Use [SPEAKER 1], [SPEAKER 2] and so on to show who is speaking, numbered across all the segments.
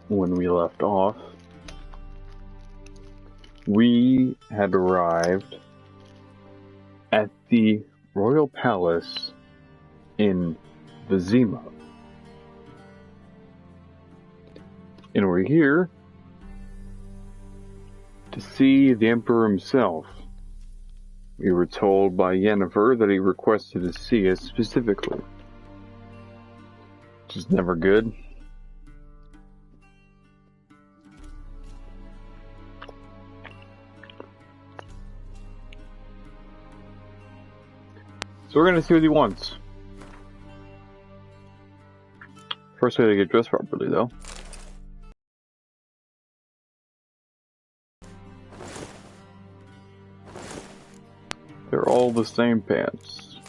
[SPEAKER 1] when we left off, we had arrived at the Royal Palace in Vizima. And we're here to see the Emperor himself. We were told by Yennefer that he requested to see us specifically. Which is never good. So we're gonna see what he wants. First we gotta get dressed properly though. They're all the same pants.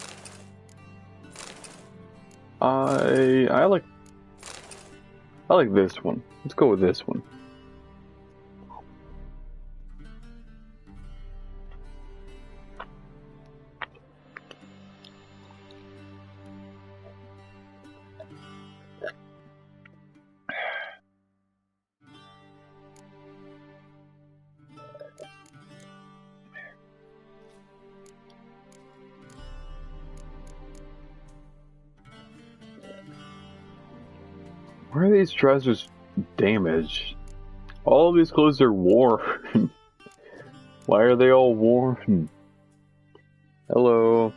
[SPEAKER 1] I like this one. Let's go with this one. Why are these trousers damaged? All of these clothes are worn. Why are they all worn? Hello.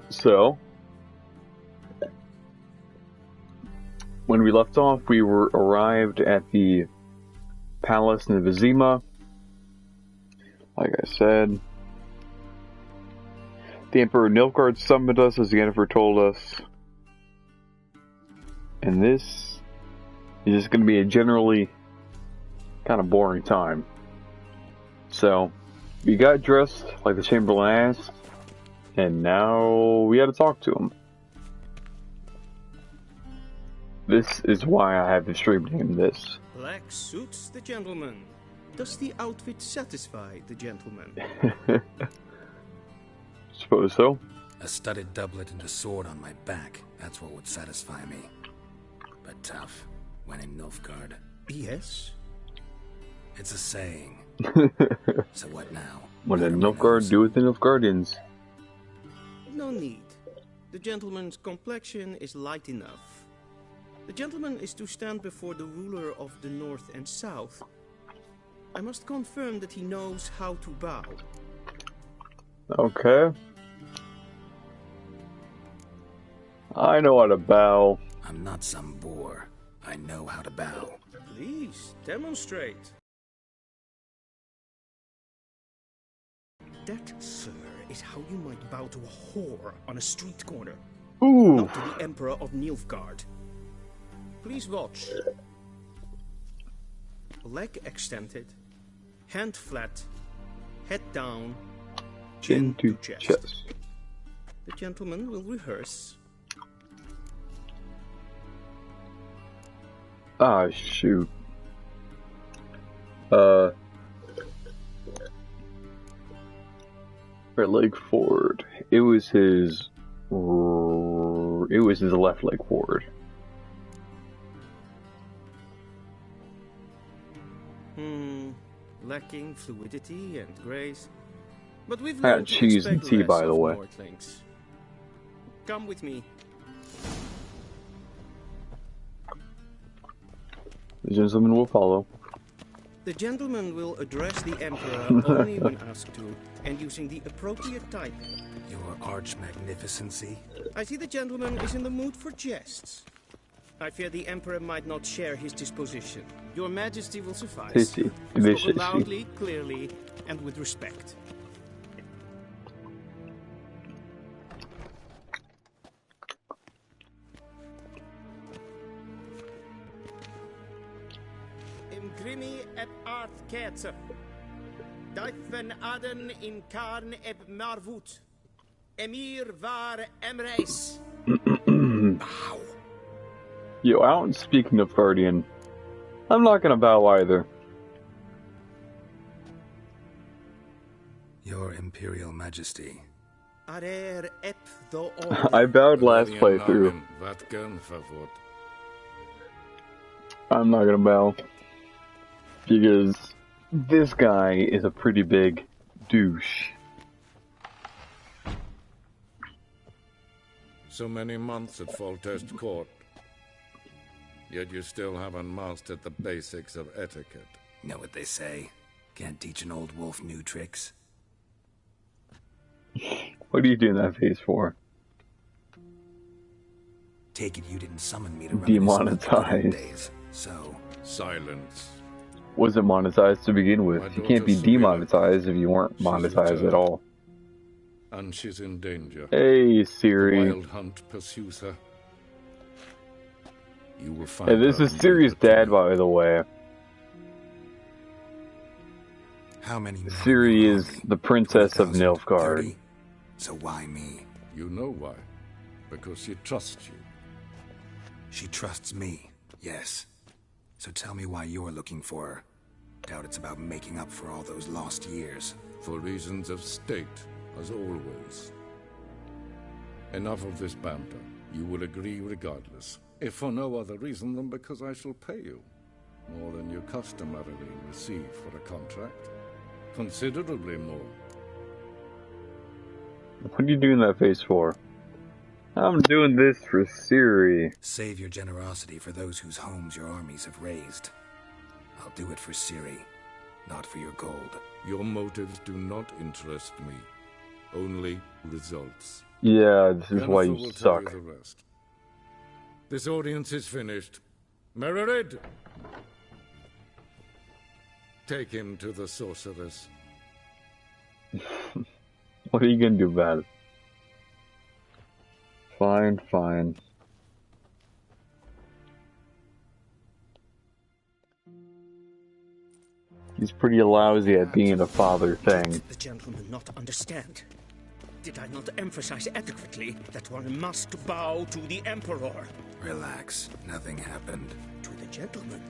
[SPEAKER 1] So, when we left off, we were arrived at the palace in Vizima. Like I said, the Emperor Nilfgaard summoned us, as Yennefer told us. And this is just going to be a generally kind of boring time. So, we got dressed like the Chamberlain asked, and now we had to talk to him. This is why I have the stream name this.
[SPEAKER 2] Black suits the gentleman. Does the outfit satisfy the gentleman?
[SPEAKER 1] Suppose so.
[SPEAKER 3] A studded doublet and a sword on my back. That's what would satisfy me. But tough, when in Nilfgaard.
[SPEAKER 2] Yes?
[SPEAKER 3] It's a saying. So what now?
[SPEAKER 1] What did Nilfgaard do with the Nilfgaardians?
[SPEAKER 2] No need. The gentleman's complexion is light enough. The gentleman is to stand before the ruler of the North and South. I must confirm that he knows how to bow.
[SPEAKER 1] Okay. I know how to bow.
[SPEAKER 3] I'm not some boor. I know how to bow.
[SPEAKER 2] Please, demonstrate. That, sir, is how you might bow to a whore on a street corner.
[SPEAKER 1] Ooh.
[SPEAKER 2] Not to the Emperor of Nilfgaard. Please watch. Leg extended, hand flat, head down, chin to chest. The gentleman will rehearse.
[SPEAKER 1] Ah, shoot. Right leg forward. It was his left leg forward.
[SPEAKER 2] Lacking fluidity and grace. But we've
[SPEAKER 1] I had
[SPEAKER 2] learned to
[SPEAKER 1] cheese and
[SPEAKER 2] expect
[SPEAKER 1] tea,
[SPEAKER 2] less
[SPEAKER 1] by the
[SPEAKER 2] of
[SPEAKER 1] way.
[SPEAKER 2] Nordlings. Come with me.
[SPEAKER 1] The gentleman will follow.
[SPEAKER 2] The gentleman will address the Emperor only when asked to, and using the appropriate type.
[SPEAKER 3] Your arch magnificency.
[SPEAKER 2] I see the gentleman is in the mood for jests. I fear the Emperor might not share his disposition. Your Majesty will suffice. Spoken loudly, clearly, and with respect. Imgrimi et art ketzer. Dijven aden in karn eb marvoet. Emir var emreis.
[SPEAKER 3] Bow.
[SPEAKER 1] Yo, I don't speak Nilfgaardian. I'm not gonna bow either.
[SPEAKER 3] Your Imperial Majesty.
[SPEAKER 1] I bowed last playthrough. I'm not gonna bow. Because this guy is a pretty big douche.
[SPEAKER 4] So many months at Foltest Court. Yet you still haven't mastered the basics of etiquette.
[SPEAKER 3] Know what they say? Can't teach an old wolf new tricks.
[SPEAKER 1] What are you doing that face for?
[SPEAKER 3] Take it you didn't summon me to
[SPEAKER 1] Demonetize.
[SPEAKER 3] Days, so
[SPEAKER 4] Silence.
[SPEAKER 1] Wasn't monetized to begin with.
[SPEAKER 4] My
[SPEAKER 1] You can't be
[SPEAKER 4] daughter Serena.
[SPEAKER 1] demonetized if you weren't monetized
[SPEAKER 4] returned.
[SPEAKER 1] at all.
[SPEAKER 4] And she's in danger.
[SPEAKER 1] Hey,
[SPEAKER 4] The
[SPEAKER 1] Siri.
[SPEAKER 4] wild hunt pursues her. You will find
[SPEAKER 1] Hey, this
[SPEAKER 4] her
[SPEAKER 1] is
[SPEAKER 4] and
[SPEAKER 1] Siri's
[SPEAKER 4] bring her to
[SPEAKER 1] dad,
[SPEAKER 4] me.
[SPEAKER 1] by the way.
[SPEAKER 3] how many men
[SPEAKER 1] Siri
[SPEAKER 3] were on
[SPEAKER 1] is
[SPEAKER 3] me?
[SPEAKER 1] the princess of
[SPEAKER 3] 20,000?
[SPEAKER 1] Nilfgaard.
[SPEAKER 3] 30? So why me?
[SPEAKER 4] You know why? Because she trusts you.
[SPEAKER 3] She trusts me, yes. So tell me why you're looking for her. Doubt it's about making up for all those lost years.
[SPEAKER 4] For reasons of state, as always. Enough of this banter. You will agree regardless. If for no other reason than because I shall pay you. More than you customarily receive for a contract. Considerably more.
[SPEAKER 1] What are you doing that face for? I'm doing this for Siri.
[SPEAKER 3] Save your generosity for those whose homes your armies have razed. I'll do it for Ciri, not for your gold.
[SPEAKER 4] Your motives do not interest me. Only results.
[SPEAKER 1] Yeah, this is why
[SPEAKER 4] Jennifer
[SPEAKER 1] you
[SPEAKER 4] will tell
[SPEAKER 1] suck.
[SPEAKER 4] you the rest. This audience is finished. Mererid! Take him to the sorceress.
[SPEAKER 1] What are you gonna do about it? Fine, fine. He's pretty lousy at being a father thing.
[SPEAKER 2] Did the gentleman not understand? Did I not emphasize adequately that one must bow to the Emperor?
[SPEAKER 3] Relax, nothing happened.
[SPEAKER 2] To the gentleman.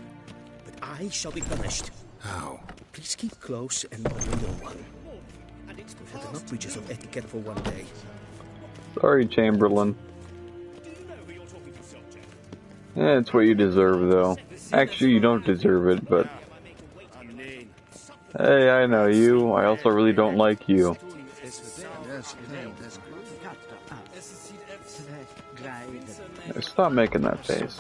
[SPEAKER 2] But I shall be punished.
[SPEAKER 3] How?
[SPEAKER 2] Please keep close and bother no one. We've had enough breaches of etiquette for one day.
[SPEAKER 1] Sorry, Chamberlain. Yeah, it's what you deserve, though. Actually, you don't deserve it, but... Hey, I know you. I also really don't like you. Stop making that face.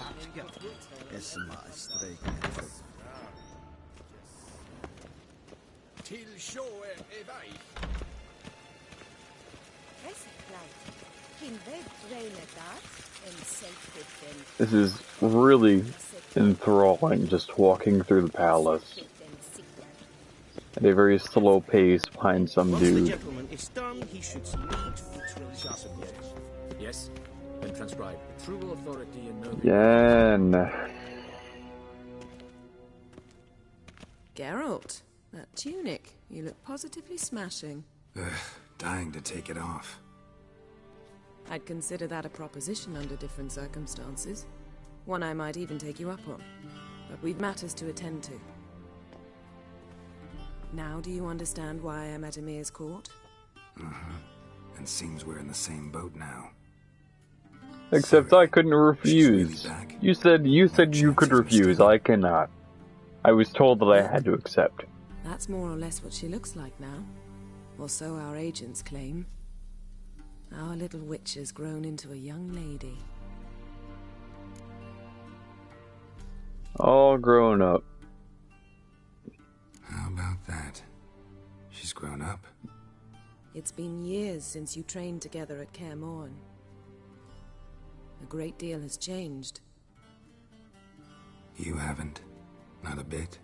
[SPEAKER 1] This is really enthralling, just walking through the palace at a very slow pace behind some
[SPEAKER 2] Once the
[SPEAKER 1] dude.
[SPEAKER 2] gentleman is done, he should salute its religious.
[SPEAKER 5] Yes, then transcribe. True authority and no...
[SPEAKER 1] Yen.
[SPEAKER 6] Geralt, that tunic. You look positively smashing.
[SPEAKER 3] Dying to take it off.
[SPEAKER 6] I'd consider that a proposition under different circumstances. One I might even take you up on. But we've matters to attend to. Now do you understand why I'm at Emir's court?
[SPEAKER 3] And seems we're in the same boat now.
[SPEAKER 1] Except I couldn't refuse.
[SPEAKER 3] She's really back.
[SPEAKER 1] You said you could refuse. I cannot. I was told that I had to accept.
[SPEAKER 6] That's more or less what she looks like now. Or so our agents claim. Our little witch has grown into a young lady.
[SPEAKER 1] All grown up.
[SPEAKER 3] How about that? She's grown up?
[SPEAKER 6] It's been years since you trained together at Kaer Morhen. A great deal has changed.
[SPEAKER 3] You haven't? Not a bit?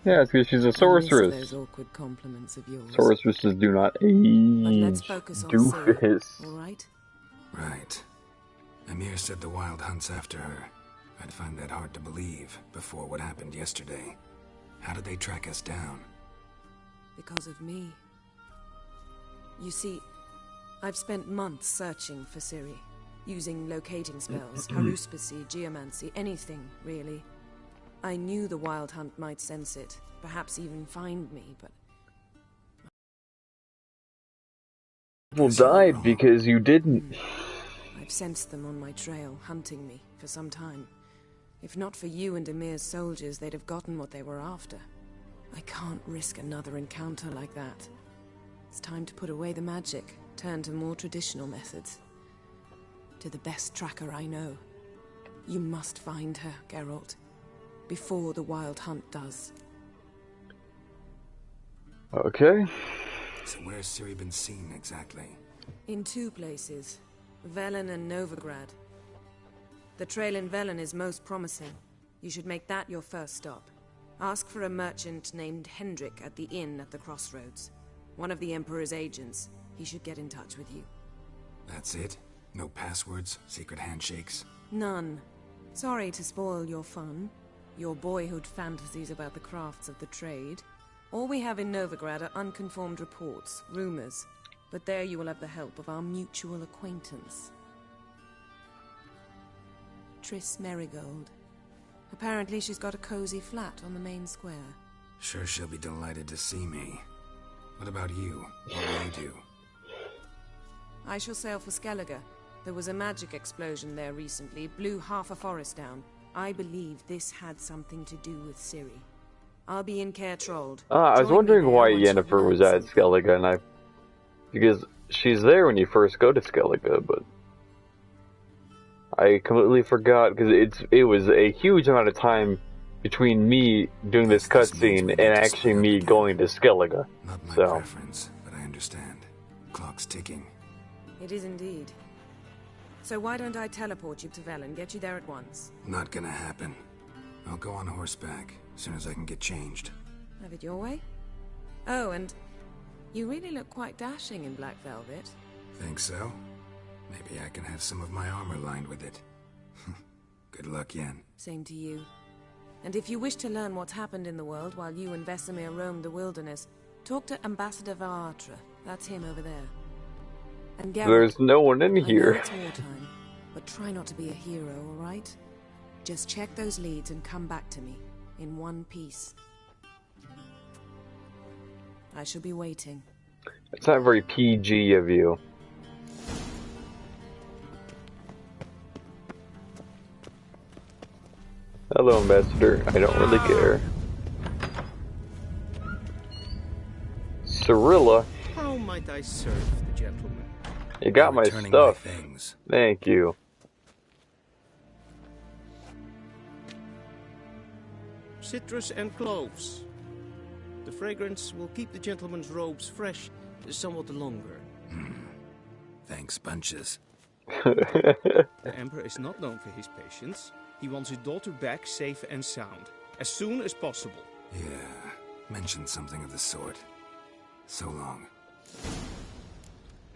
[SPEAKER 1] Yeah, it's because she's a
[SPEAKER 6] I miss
[SPEAKER 1] sorceress.
[SPEAKER 6] those awkward compliments of yours.
[SPEAKER 1] Sorceresses do not
[SPEAKER 6] But let's
[SPEAKER 1] age.
[SPEAKER 6] focus on
[SPEAKER 1] Doofus.
[SPEAKER 6] Ciri, all right?
[SPEAKER 3] Right. Emir said the Wild Hunt's after her. I'd find that hard to believe before what happened yesterday. How did they track us down?
[SPEAKER 6] Because of me. You see, I've spent months searching for Ciri, using locating spells, haruspicy, geomancy, anything, really. I knew the Wild Hunt might sense it, perhaps even find me, but
[SPEAKER 1] People died because you didn't.
[SPEAKER 6] I've sensed them on my trail, hunting me for some time. If not for you and Emir's soldiers, they'd have gotten what they were after. I can't risk another encounter like that. It's time to put away the magic, turn to more traditional methods. To the best tracker I know. You must find her, Geralt. Before the Wild Hunt does.
[SPEAKER 1] Okay.
[SPEAKER 3] So where's Ciri been seen exactly?
[SPEAKER 6] In 2 places. Velen and Novigrad. The trail in Velen is most promising. You should make that your first stop. Ask for a merchant named Hendrik at the inn at the crossroads. One of the Emperor's agents. He should get in touch with you.
[SPEAKER 3] That's it? No passwords? Secret handshakes?
[SPEAKER 6] None. Sorry to spoil your fun. Your boyhood fantasies about the crafts of the trade. All we have in Novigrad are unconfirmed reports, rumors. But there you will have the help of our mutual acquaintance. Triss Merigold. Apparently she's got a cozy flat on the main square.
[SPEAKER 3] Sure she'll be delighted to see me. What about you? What will you do?
[SPEAKER 6] I shall sail for Skellige. There was a magic explosion there recently, blew half a forest down. I believe this had something to do with Ciri. I'll be in Caer Trolde.
[SPEAKER 1] I was wondering why Yennefer was at Skellige, and because she's there when you first go to Skellige, but I completely forgot, because it was a huge amount of time between me doing this cutscene and actually me going to Skellige.
[SPEAKER 3] Not my
[SPEAKER 1] So
[SPEAKER 3] preference, but I understand. Clock's ticking.
[SPEAKER 6] It is indeed. So why don't I teleport you to Velen, get you there at once?
[SPEAKER 3] Not gonna happen. I'll go on horseback, as soon as I can get changed.
[SPEAKER 6] Have it your way? Oh, and you really look quite dashing in black velvet.
[SPEAKER 3] Think so? Maybe I can have some of my armor lined with it. Good luck, Yen.
[SPEAKER 6] Same to you. And if you wish to learn what's happened in the world while you and Vesemir roamed the wilderness, talk to Ambassador Varatra. That's him over there. And Geralt,
[SPEAKER 1] there's no one in
[SPEAKER 6] I know
[SPEAKER 1] here.
[SPEAKER 6] it's wartime, but try not to be a hero, all right? Just check those leads and come back to me, in one piece. I shall be waiting.
[SPEAKER 1] It's not very PG of you. Hello, Ambassador. I don't really care. Cirilla,
[SPEAKER 2] How might I serve the gentleman?
[SPEAKER 1] you got my
[SPEAKER 3] Returning
[SPEAKER 1] stuff.
[SPEAKER 3] my things.
[SPEAKER 1] Thank you.
[SPEAKER 2] Citrus and cloves. The fragrance will keep the gentleman's robes fresh somewhat longer.
[SPEAKER 3] Thanks, bunches.
[SPEAKER 2] The Emperor is not known for his patience. He wants his daughter back safe and sound, as soon as possible.
[SPEAKER 3] Yeah, mentioned something of the sort. So long.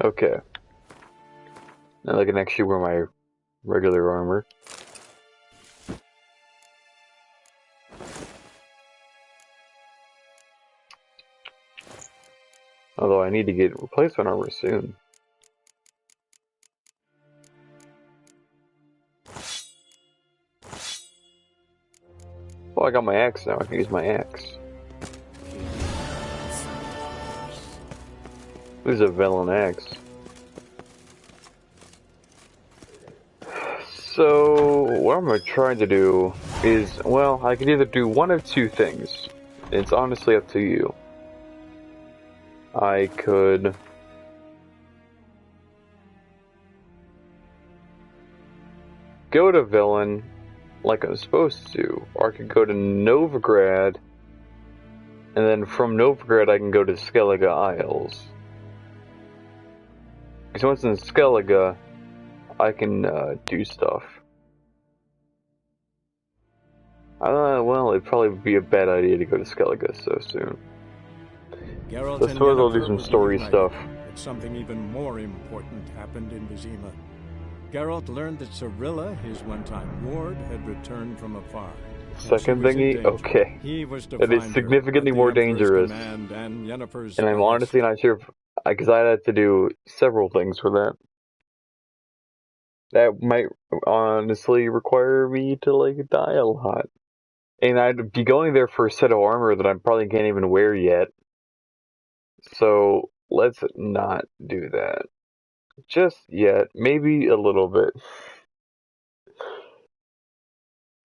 [SPEAKER 1] Okay. Now I can actually wear my regular armor. Although I need to get replacement armor soon. Well, I got my axe now. I can use my axe. This is a Velen axe. So, what I'm trying to do is, well, I can either do one of 2 things. It's honestly up to you. I could go to Velen like I'm supposed to, or I could go to Novigrad, and then from Novigrad I can go to Skellige Isles. Because once in Skellige, I can do stuff. Well, it'd probably be a bad idea to go to Skellige so soon.
[SPEAKER 7] Geralt
[SPEAKER 1] I
[SPEAKER 7] and
[SPEAKER 1] suppose I'll do
[SPEAKER 7] Yennefer
[SPEAKER 1] some
[SPEAKER 7] were
[SPEAKER 1] story
[SPEAKER 7] reunited,
[SPEAKER 1] stuff.
[SPEAKER 7] but something even more important happened in Vizima. Geralt learned that Cirilla, his one-time ward, had returned from afar. and she
[SPEAKER 1] Second
[SPEAKER 7] was in
[SPEAKER 1] thingy?
[SPEAKER 7] danger.
[SPEAKER 1] Okay.
[SPEAKER 7] He was to
[SPEAKER 1] That is
[SPEAKER 7] find her,
[SPEAKER 1] significantly
[SPEAKER 7] at the
[SPEAKER 1] more
[SPEAKER 7] Emperor's
[SPEAKER 1] dangerous.
[SPEAKER 7] command and Yennefer's
[SPEAKER 1] And I'm
[SPEAKER 7] advice.
[SPEAKER 1] honestly not sure if, because I'd have to do several things for that. That might honestly require me to, like, die a lot. And I'd be going there for a set of armor that I probably can't even wear yet. So, let's not do that. Just yet. Maybe a little bit.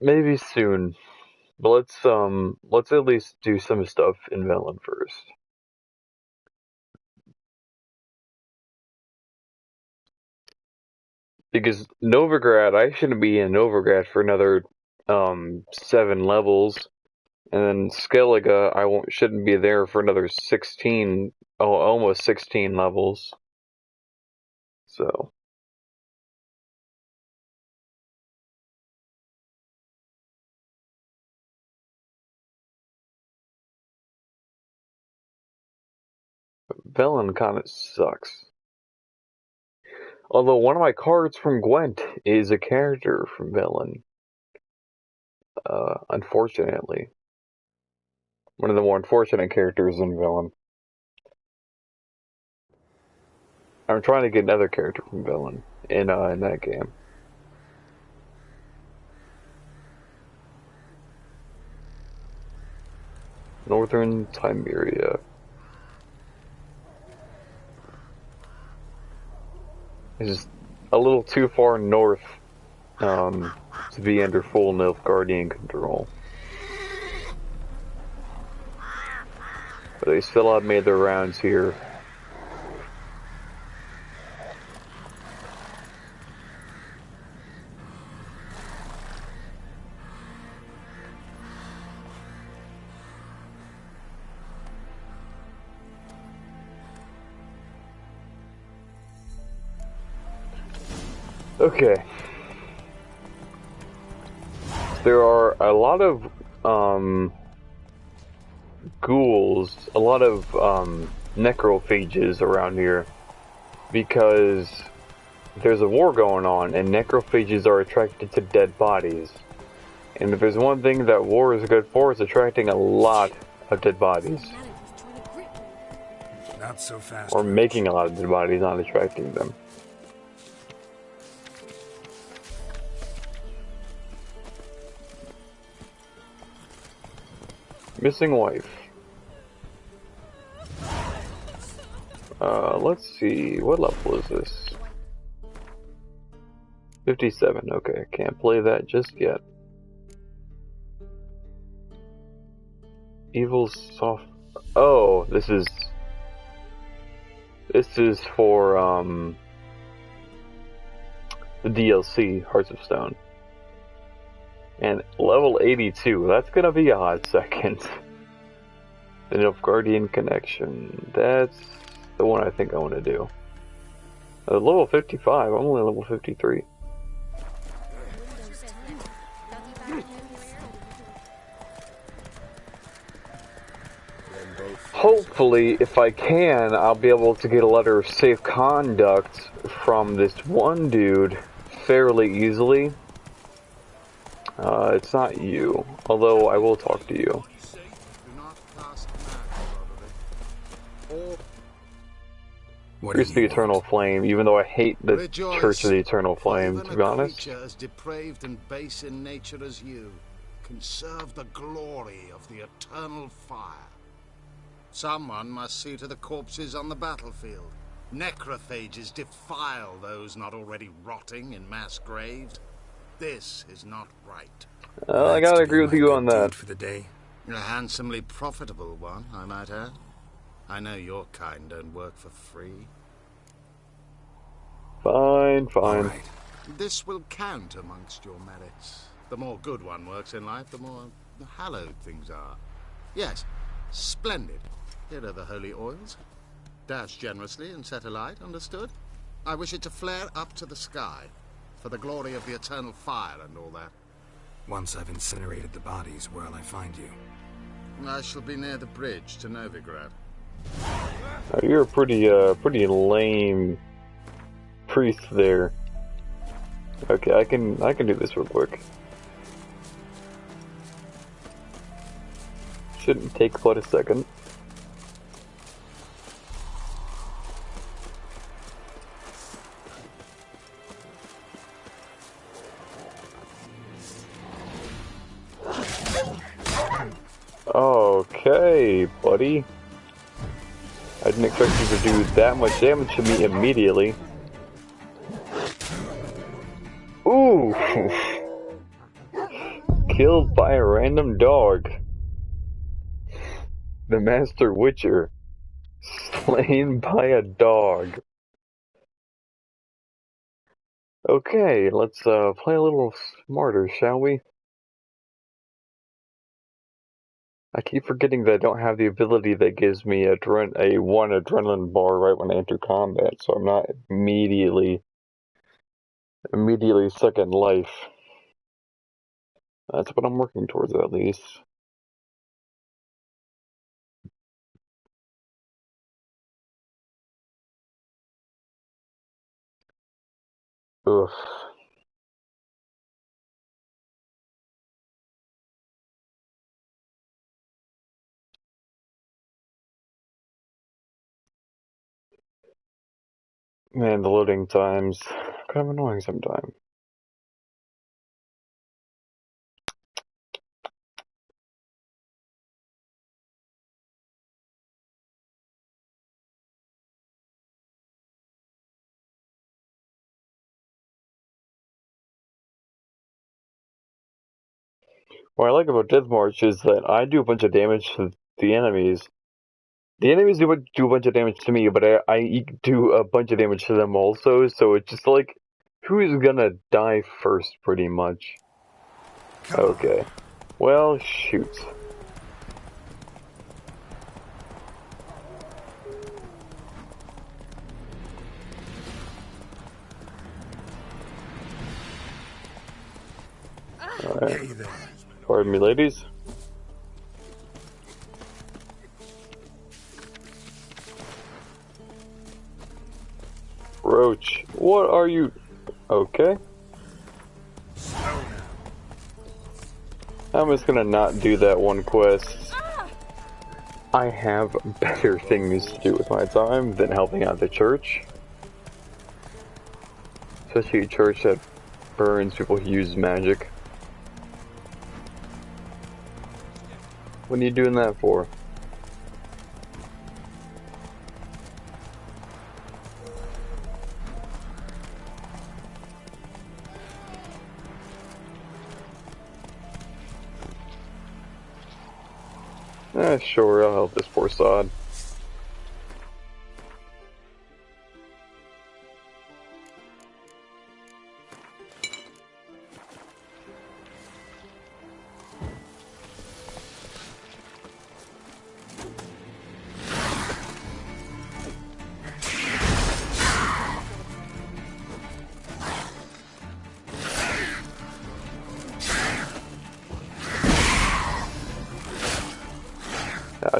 [SPEAKER 1] Maybe soon. But let's at least do some stuff in Velen first. Because Novigrad, I shouldn't be in Novigrad for another 7 levels. And then Skellige, shouldn't be there for another 16, almost 16 levels. So. Velen kind of sucks. Although one of my cards from Gwent is a character from Velen. Unfortunately. One of the more unfortunate characters in Velen. I'm trying to get another character from Velen in that game. Northern Timeria. It's just a little too far north to be under full Nilfgaardian control. But they still have made their rounds here. Okay. There are a lot of ghouls, a lot of necrophages around here because there's a war going on and necrophages are attracted to dead bodies. And if there's one thing that war is good for, it's attracting a lot of dead bodies.
[SPEAKER 3] Not so fast.
[SPEAKER 1] Or making a lot of dead bodies, not attracting them. Missing wife. Let's see, what level is this? 57, okay, can't play that just yet. Evil soft... Oh, this is for, the DLC, Hearts of Stone. And level 82, that's gonna be a hot second. The Nilfgaardian Connection, that's the one I think I want to do. Level 55, I'm only level 53. Hopefully, if I can, I'll be able to get a letter of safe conduct from this one dude fairly easily. It's not you, although I will talk to you. Here's the Eternal Flame, even though I hate the Church of the Eternal Flame, to be honest.
[SPEAKER 8] As depraved and base in nature as you can serve the glory of the eternal fire. Someone must see to the corpses on the battlefield. Necrophages defile those not already rotting in mass graves. This is not right.
[SPEAKER 1] I gotta agree with you on that.
[SPEAKER 3] For the day.
[SPEAKER 8] A handsomely profitable one, I might add. I know your kind don't work for free.
[SPEAKER 1] Fine.
[SPEAKER 3] Right.
[SPEAKER 8] This will count amongst your merits. The more good one works in life, the more hallowed things are. Yes, splendid. Here are the holy oils. Dash generously and set alight, understood? I wish it to flare up to the sky, for the glory of the eternal fire and all that.
[SPEAKER 3] Once I've incinerated the bodies, where'll I find you?
[SPEAKER 8] I shall be near the bridge to Novigrad.
[SPEAKER 1] You're a pretty lame priest there. Okay, I can do this real quick. Shouldn't take but a second. Okay, buddy. I didn't expect you to do that much damage to me immediately. Ooh! killed by a random dog. The Master Witcher. Slain by a dog. Okay, let's play a little smarter, shall we? I keep forgetting that I don't have the ability that gives me a one adrenaline bar right when I enter combat, so I'm not immediately second life. That's what I'm working towards, at least. Ugh. Man, the loading times kind of annoying sometimes. What I like about Death March is that I do a bunch of damage to the enemies. The enemies do a bunch of damage to me, but I do a bunch of damage to them also, so it's just like, who's gonna die first, pretty much? Okay. Well, shoot. Alright. Pardon me, ladies. Roach, what are you... Okay. I'm just gonna not do that one quest. I have better things to do with my time than helping out the church. Especially a church that burns people who use magic. What are you doing that for? Sure, I'll help this poor sod.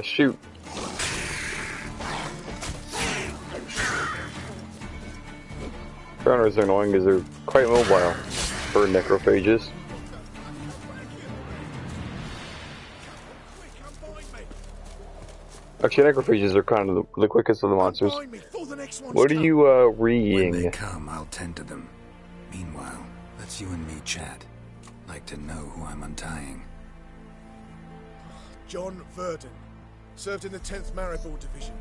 [SPEAKER 1] Shoot. Drowners are annoying because they're quite mobile for necrophages. Actually, necrophages are kind of the quickest of the monsters. What are you reading?
[SPEAKER 3] When they come, I'll tend to them. Meanwhile, let's you and me chat. Like to know who I'm untying.
[SPEAKER 9] John Verdon. Served in the 10th Maribor Division.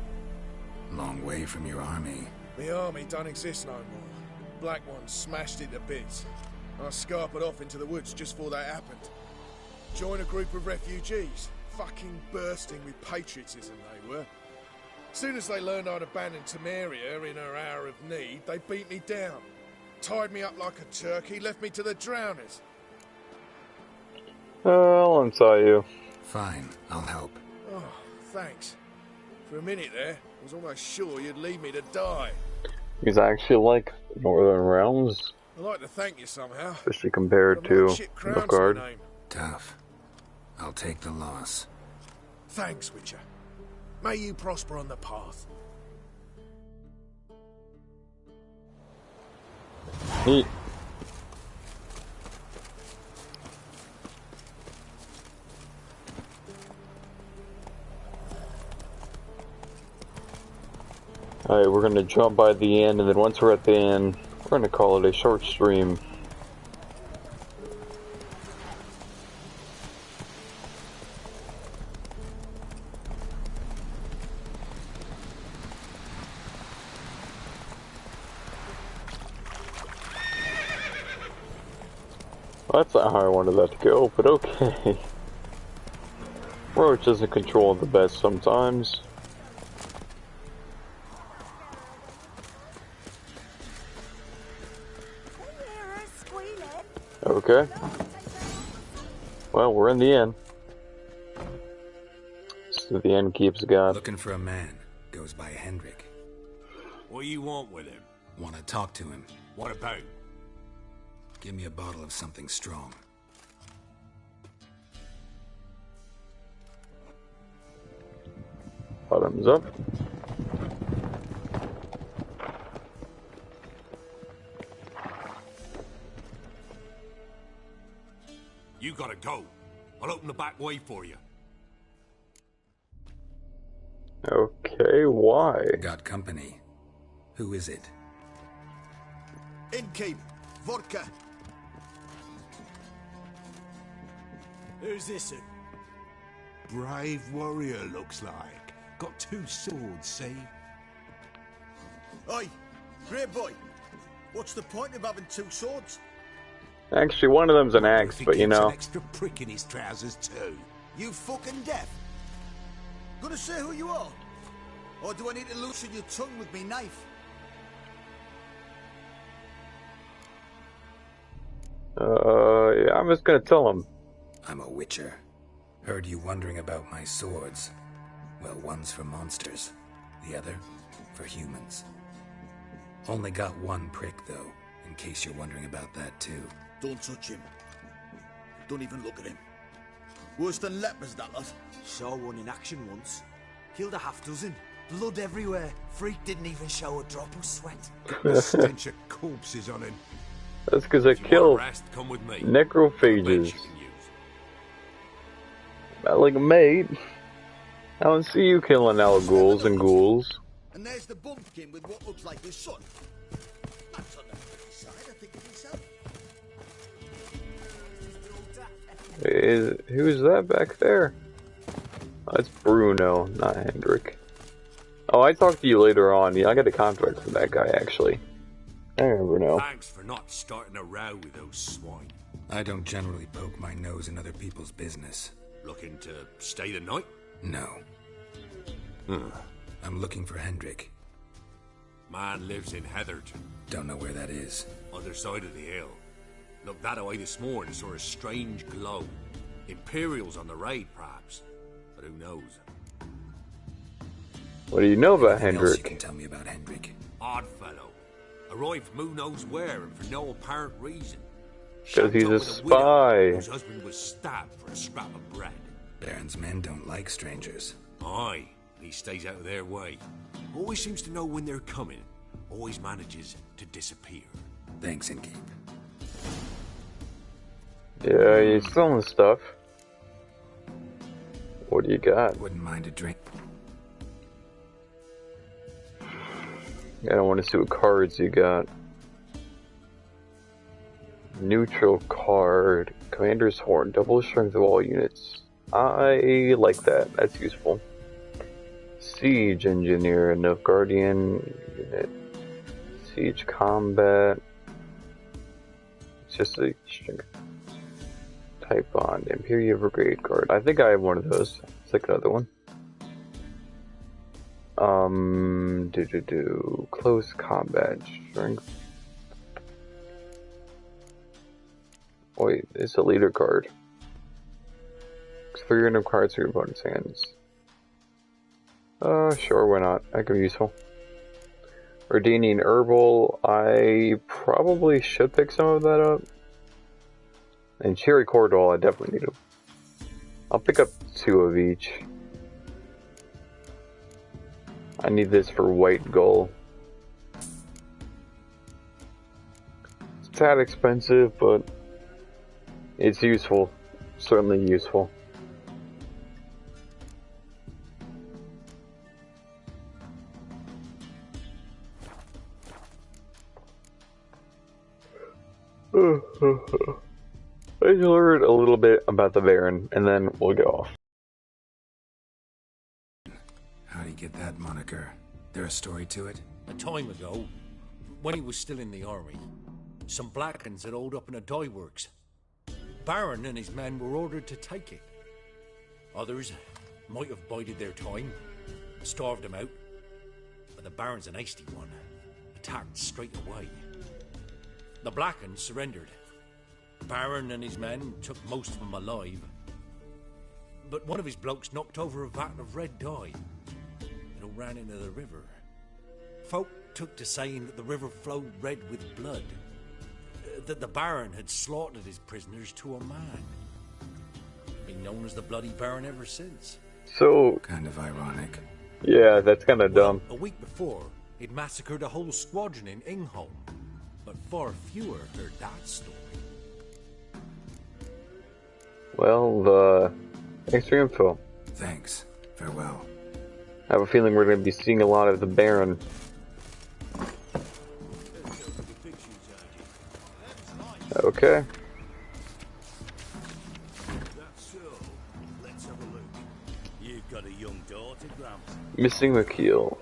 [SPEAKER 3] Long way from your army.
[SPEAKER 9] The army don't exist no more. Black Ones smashed it to bits. I scarpered off into the woods just before that happened. Joined a group of refugees. Fucking bursting with patriotism they were. Soon as they learned I'd abandoned Temeria in her hour of need, they beat me down. Tied me up like a turkey, left me to the drowners.
[SPEAKER 1] I'll untie you.
[SPEAKER 3] Fine, I'll help.
[SPEAKER 9] Oh, thanks. For a minute there, I was almost sure you'd leave me to die.
[SPEAKER 1] He's actually like Northern Realms.
[SPEAKER 9] I'd like to thank you somehow.
[SPEAKER 1] Especially compared to Nilfgaard.
[SPEAKER 3] Tough. I'll take the loss.
[SPEAKER 9] Thanks, Witcher. May you prosper on the path.
[SPEAKER 1] Neat. Alright, we're gonna jump by the end, and then once we're at the end, we're gonna call it a short stream. Well, that's not how I wanted that to go, but okay. Roach doesn't control the best sometimes. Okay. Well, we're in the end. So the end keeps God.
[SPEAKER 3] Looking for a man. Goes by Hendrik.
[SPEAKER 10] What do you want with him?
[SPEAKER 3] Want to talk to him.
[SPEAKER 10] What about?
[SPEAKER 3] Give me a bottle of something strong.
[SPEAKER 1] Bottoms up.
[SPEAKER 10] You gotta go. I'll open the back way for you.
[SPEAKER 1] Okay, why?
[SPEAKER 3] Got company. Who is it?
[SPEAKER 9] Innkeep, vodka.
[SPEAKER 11] Who's this?
[SPEAKER 10] Brave warrior, looks like. Got 2 swords, see?
[SPEAKER 11] Oi, great boy. What's the point of having 2 swords?
[SPEAKER 1] Actually, one of them's an axe, but you know.
[SPEAKER 10] An extra prick in his trousers too.
[SPEAKER 11] You fucking deaf? Gonna say who you are? Or do I need to loosen your tongue with me knife?
[SPEAKER 1] Yeah, I'm just gonna tell him.
[SPEAKER 3] I'm a witcher. Heard you wondering about my swords. Well, one's for monsters, the other for humans. Only got 1 prick, though, in case you're wondering about that, too.
[SPEAKER 11] Don't touch him. Don't even look at him. Worse than lepers, that lot.
[SPEAKER 12] Saw one in action once. Killed a half-dozen. Blood everywhere. Freak didn't even show a drop of sweat.
[SPEAKER 10] The stench of corpses on him.
[SPEAKER 1] That's because I killed
[SPEAKER 10] Come with me.
[SPEAKER 1] necrophages. Like a mate. I don't see you killing ghouls and ghouls.
[SPEAKER 11] And there's the bumpkin with what looks like his son. That's on the pretty side, I think of himself.
[SPEAKER 1] Who's that back there? Oh, that's Bruno, not Hendrik. Oh, I talked to you later on. Yeah, I got a contract for that guy, actually. I remember now.
[SPEAKER 10] Thanks for not starting a row with those swine.
[SPEAKER 3] I don't generally poke my nose in other people's business.
[SPEAKER 10] Looking to stay the night?
[SPEAKER 3] No. I'm looking for Hendrik.
[SPEAKER 10] Man lives in Heatherton.
[SPEAKER 3] Don't know where that is.
[SPEAKER 10] Other side of the hill. Looked that away this morning, saw a strange glow. Imperials on the raid, perhaps. But who knows?
[SPEAKER 1] What do you know about
[SPEAKER 3] Anything else
[SPEAKER 1] Hendrik?
[SPEAKER 3] you can tell me about Hendrik.
[SPEAKER 10] Odd fellow. Arrived from who knows where and for no apparent reason.
[SPEAKER 1] Because he's
[SPEAKER 10] Shacked
[SPEAKER 1] a
[SPEAKER 10] up with widow
[SPEAKER 1] spy.
[SPEAKER 10] whose husband was stabbed for a scrap of bread.
[SPEAKER 3] Baron's men don't like strangers.
[SPEAKER 10] Aye, he stays out of their way. Always seems to know when they're coming. Always manages to disappear.
[SPEAKER 3] Thanks, Innkeep.
[SPEAKER 1] Yeah, he's selling stuff. What do you got?
[SPEAKER 3] Wouldn't mind a drink.
[SPEAKER 1] I don't want to see what cards you got. Neutral card. Commander's Horn. Double strength of all units. I like that. That's useful. Siege Engineer. Nilfgaardian unit. Siege Combat. It's just a strength. Type Bond. Imperial Brigade card. I think I have one of those. It's like another one. Close combat strength. Wait, it's a leader card. 3 random cards for your opponent's hands. Sure, why not? That could be useful. Ordaining Herbal, I probably should pick some of that up. And Cherry Cordal, I definitely need them. I'll pick up 2 of each. I need this for White Gull. It's a tad expensive, but it's useful. Certainly useful. Let's learn a little bit about the Baron, and then we'll go off.
[SPEAKER 3] How do you get that moniker? There a story to it?
[SPEAKER 5] A time ago, when he was still in the army, some Blackens had holed up in a dye works. Baron and his men were ordered to take it. Others might have bided their time, starved them out, but the Baron's an hasty one, attacked straight away. The Blackens surrendered. Baron and his men took most of them alive, but one of his blokes knocked over a vat of red dye. It all ran into the river. Folk took to saying that the river flowed red with blood, that the Baron had slaughtered his prisoners to a man. Been known as the Bloody Baron ever since.
[SPEAKER 1] So...
[SPEAKER 3] kind of ironic.
[SPEAKER 1] Yeah, that's kind of dumb.
[SPEAKER 5] A week before, he'd massacred a whole squadron in Ingholm, but far fewer heard that story.
[SPEAKER 1] Well, thanks for your info.
[SPEAKER 3] Thanks. Farewell.
[SPEAKER 1] I have a feeling we're going to be seeing a lot of the Baron. Okay.
[SPEAKER 13] Let's have a look. You've got a young daughter, Gramps.
[SPEAKER 1] Missing McKeel.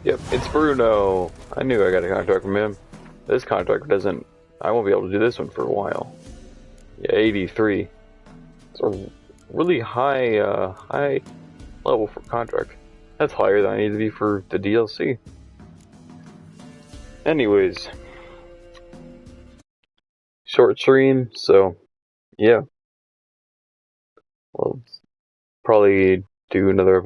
[SPEAKER 1] Yep, it's Bruno. I knew I got a contract from him. This contract doesn't... I won't be able to do this one for a while. Yeah, 83. It's a really high, high level for contract. That's higher than I need to be for the DLC. Anyways. Short stream, so, yeah. We'll probably do another